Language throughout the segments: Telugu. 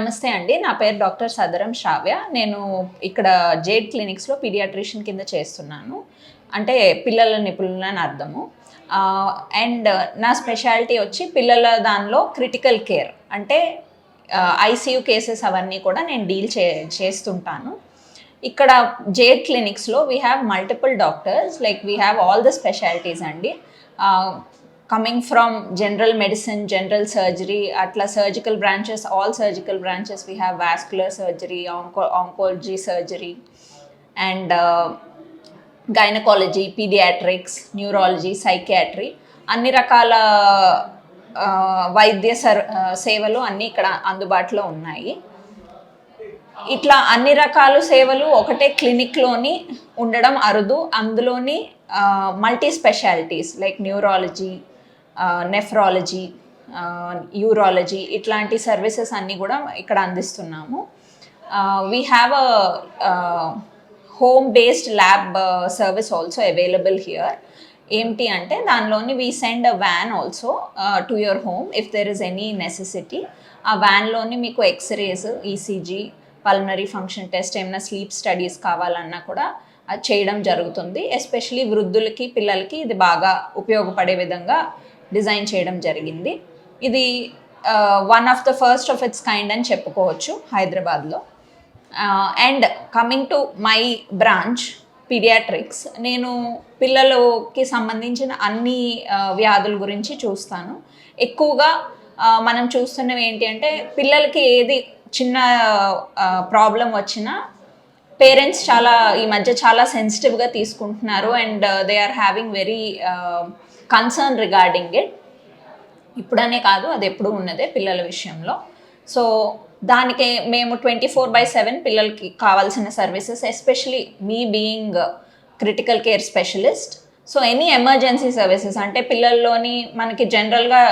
నమస్తే అండి. నా పేరు డాక్టర్ సదరం శ్రావ్య. నేను ఇక్కడ జేడ్ క్లినిక్స్‌లో పీడియాట్రిషియన్ కింద చేస్తున్నాను. అంటే పిల్లల నిపుణులని అర్థము. అండ్ నా స్పెషాలిటీ వచ్చి పిల్లల దానిలో క్రిటికల్ కేర్ అంటే ఐసీయూ కేసెస్ అవన్నీ కూడా నేను డీల్ చేస్తుంటాను. ఇక్కడ జేడ్ క్లినిక్స్‌లో we have multiple doctors, like we have all the specialities అండి. Coming from general medicine, general surgery, అట్లా surgical branches, all surgical branches. We have vascular surgery, oncology surgery and gynaecology, paediatrics, neurology, psychiatry, అన్ని రకాల వైద్య సేవలు అన్నీ ఇక్కడ అందుబాటులో ఉన్నాయి. ఇట్లా అన్ని రకాల సేవలు ఒకటే క్లినిక్లోని ఉండడం అరుదు. అందులోని multi specialities like neurology, nephrology, urology, ఇట్లాంటి సర్వీసెస్ అన్నీ కూడా ఇక్కడ అందిస్తున్నాము. We have a home based lab service also available here. ఏంటి అంటే దానిలోని we send a van also to your home if there is any necessity. ఆ వ్యాన్లోని మీకు X-rays, ECG, pulmonary function test, ఏమైనా స్లీప్ స్టడీస్ కావాలన్నా కూడా అది చేయడం జరుగుతుంది. ఎస్పెషలీ వృద్ధులకి, పిల్లలకి ఇది బాగా ఉపయోగపడే విధంగా డిజైన్ చేయడం జరిగింది. ఇది one of the first of its kind అని చెప్పుకోవచ్చు హైదరాబాద్లో. And coming to my branch paediatrics, నేను పిల్లలకి సంబంధించిన అన్ని వ్యాధుల గురించి చూస్తాను. ఎక్కువగా మనం చూస్తున్నవి ఏంటి అంటే పిల్లలకి ఏది చిన్న ప్రాబ్లం వచ్చినా పేరెంట్స్ ఈ మధ్య చాలా సెన్సిటివ్గా తీసుకుంటున్నారు and they are having very concern regarding it. ఇప్పుడనే కాదు, అది ఎప్పుడు ఉన్నదే పిల్లల విషయంలో. సో దానికి మేము 24/7 పిల్లలకి కావాల్సిన services, especially me being critical care specialist, so any emergency services అంటే పిల్లల్లోని మనకి జనరల్గా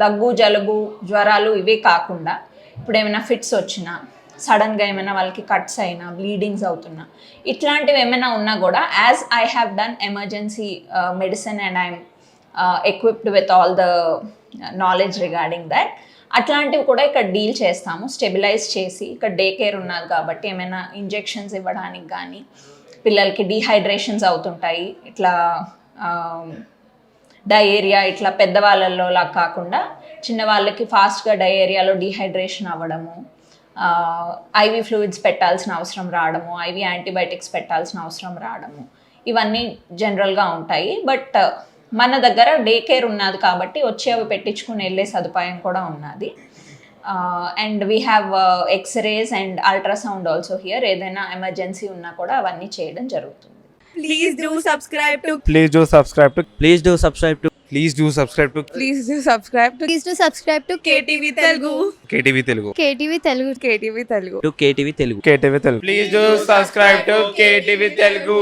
దగ్గు, జలుబు, జ్వరాలు ఇవే కాకుండా ఇప్పుడు ఏమైనా ఫిట్స్ వచ్చినా, సడన్గా ఏమైనా వాళ్ళకి కట్స్ అయినా, బ్లీడింగ్స్ అవుతున్నా, ఇట్లాంటివి ఏమైనా ఉన్నా కూడా as I have done emergency medicine and I'm equipped with all the knowledge regarding that, అట్లాంటివి కూడా ఇక్కడ డీల్ చేస్తాము. స్టెబిలైజ్ చేసి ఇక్కడ డే కేర్ ఉన్నది కాబట్టి ఏమైనా ఇంజెక్షన్స్ ఇవ్వడానికి కానీ, పిల్లలకి డీహైడ్రేషన్స్ అవుతుంటాయి, ఇట్లా డయేరియా, ఇట్లా పెద్దవాళ్ళలో లా కాకుండా చిన్నవాళ్ళకి ఫాస్ట్గా డయేరియాలో డీహైడ్రేషన్ అవ్వడము, ఐవీ ఫ్లూయిడ్స్ పెట్టాల్సిన అవసరం రావడము, ఐవీ యాంటీబయాటిక్స్ పెట్టాల్సిన అవసరం రావడము, ఇవన్నీ జనరల్గా ఉంటాయి. బట్ మన దగ్గర డే కేర్ ఉన్నది కాబట్టి వచ్చి అవి పెట్టించుకుని వెళ్ళే సదుపాయం కూడా ఉన్నది. And we have X-rays and ultrasound also here. ఏదైనా ఎమర్జెన్సీ ఉన్నా కూడా అవన్నీ చేయడం జరుగుతుంది. Please do subscribe to. Please do subscribe to. Please do subscribe to. Please do subscribe to. Please do subscribe to. Please do subscribe to KTV Telugu. KTV Telugu. KTV Telugu. KTV Telugu. To KTV Telugu. KTV Telugu. Please do subscribe to KTV Telugu.